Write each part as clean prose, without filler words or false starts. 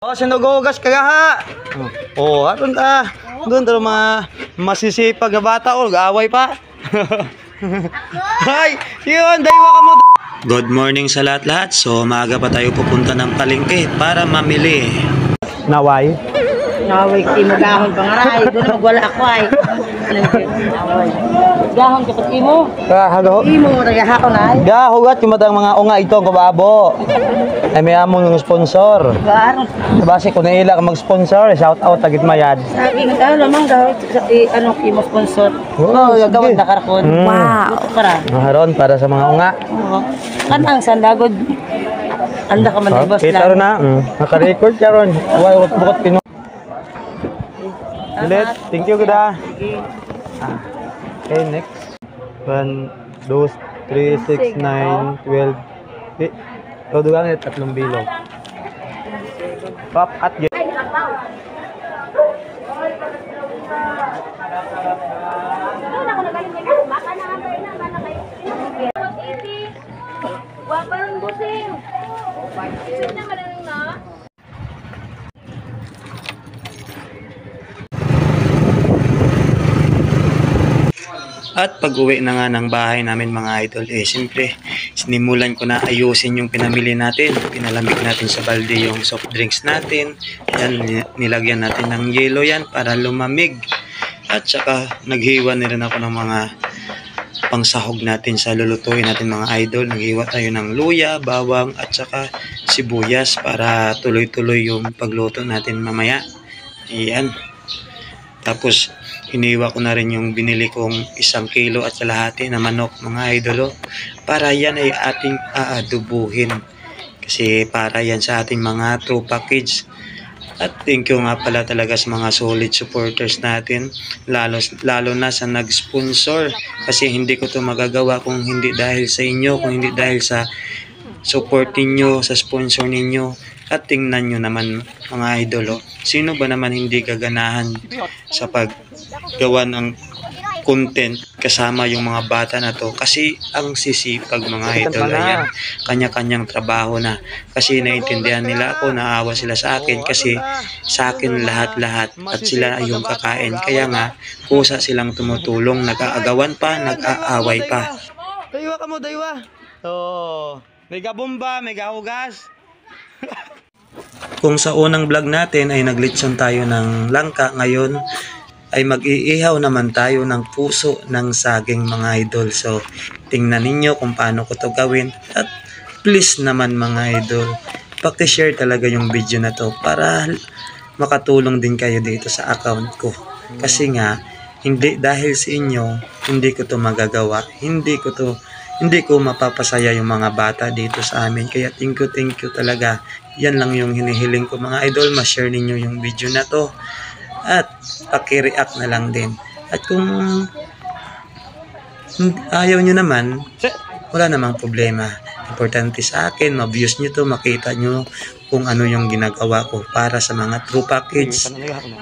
Oh, sinugugas kagaha. Oh, aron ta. Doon daw masisipag na bata o gaaway pa. Hay, yun, daywa ka mo. Good morning sa lahat-lahat. So, maaga pa tayo pupunta ng palengke para mamili. Naway. Naway, imagahon pangaray. Doon magwala ako ay. Gahon kapag imo. Halo. Imo, nagahako na ay. Gahugat yung matang mga unga ito, kababo. Ay may among yung sponsor. Gaano? Base ko na ila ka mag-sponsor, shout out tagit mayad. Sabi nga, lamang gawin ano imo sponsor. Oh, gawin na karakon. Wow. Para. Haron para sa mga unga. Oo. Kanang sandagod. Anda ka man di boss kita ron na. Naka-record ka ron. Wala bukot pino. Ulit, thank you kuda. Okay, next. 1, 2, 3, 6, 9, 12. Ito dugang ito, 3 bilog. Pop at yun. At pag-uwi na nga ng bahay namin mga idol, siyempre, sinimulan ko na ayusin yung pinamili natin. Pinalamig natin sa balde yung soft drinks natin. Yan, nilagyan natin ng yelo yan para lumamig. At saka, naghiwa na rin ako ng mga pangsahog natin sa lulutuin natin mga idol. Naghiwa tayo ng luya, bawang, at saka sibuyas para tuloy-tuloy yung pagluto natin mamaya. Ayan. Tapos, hiniwa ko na rin yung binili kong 1 kilo at kalahati na manok mga idolo para yan ay ating aadubuhin kasi para yan sa ating mga true package. At thank you nga pala talaga sa mga solid supporters natin, lalo na sa nag-sponsor kasi hindi ko to magagawa kung hindi dahil sa inyo, kung hindi dahil sa support ninyo, sa sponsor ninyo. At tingnan nyo naman mga idolo, sino ba naman hindi gaganahan sa paggawa ng content kasama yung mga bata na to kasi ang sisipag mga idol yan, kanya-kanyang trabaho na kasi naiintindihan nila ako, naawa sila sa akin kasi sa akin lahat-lahat at sila yung kakain kaya nga kusa silang tumutulong, nag-aagawan pa, nag-aaway pa. Daywa ka mo, daywa. Oh, may gabomba, may gahugas. Kung sa unang vlog natin ay naglitson tayo ng langka, ngayon ay mag-iihaw naman tayo ng puso ng saging mga idol. So, tingnan ninyo kung paano ko to gawin. At please naman mga idol, paki-share talaga yung video na to para makatulong din kayo dito sa account ko. Kasi nga, hindi dahil sa inyo, hindi ko to magagawa. Hindi ko mapapasaya yung mga bata dito sa amin. Kaya thank you talaga. Yan lang yung hinihiling ko mga idol. Ma-share ninyo yung video na to. At paki-react na lang din. At kung ayaw nyo naman, wala namang problema. Importante sa akin, ma-views nyo to, makita nyo kung ano yung ginagawa ko para sa mga true package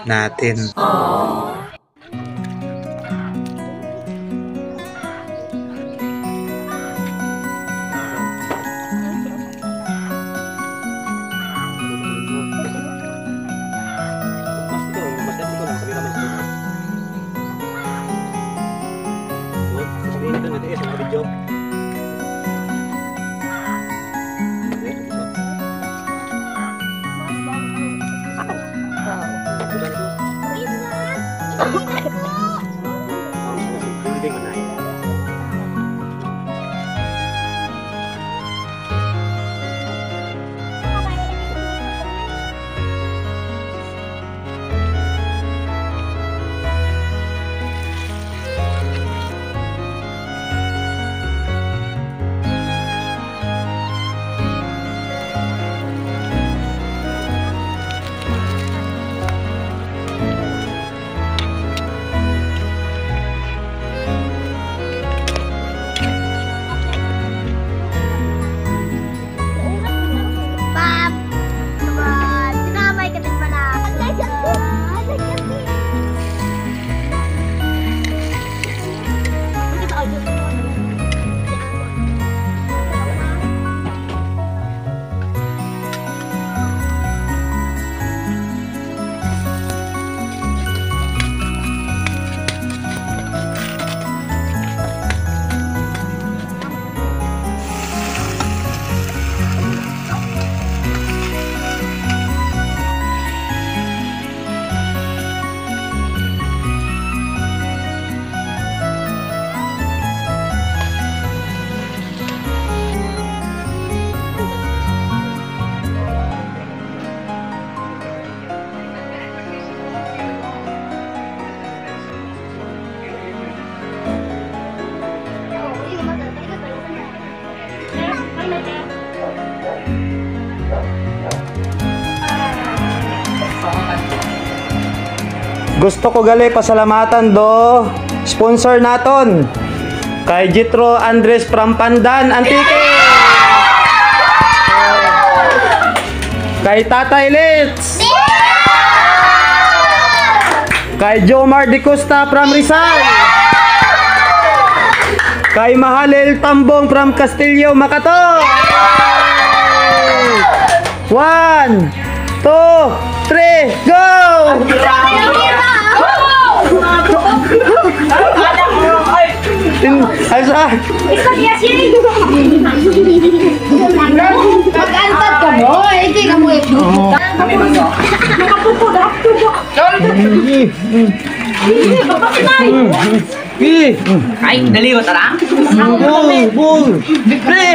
natin. Gusto ko gali pasalamatan do sponsor naton kay Jitro Andres from Pandan Antique. Kay Tatay Litz. Kay Jomar Di Costa from Rizal. Kay Mahalil Tambong from Castillo, Makati. 1, 2, 3, go! Asa? Mag-antad ka mo, hindi ka mo ito. Ay, dali ko tara. Bul! Pre!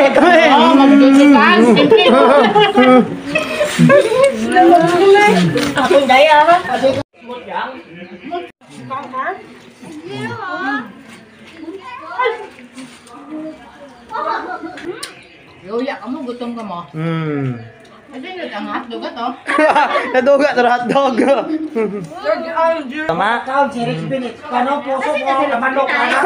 Ako daya. Yoya ka mo, gutom ka mo. Ano yun, ang hotdog ito? Naduga sa hotdog. Tama? Kasi na sila manok ka na.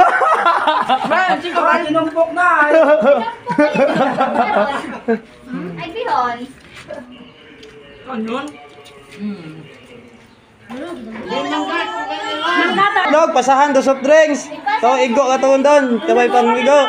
Ay, bihon. Dog, pasahan do soft drinks. To igo ka tuon doon. Kabay pang igo.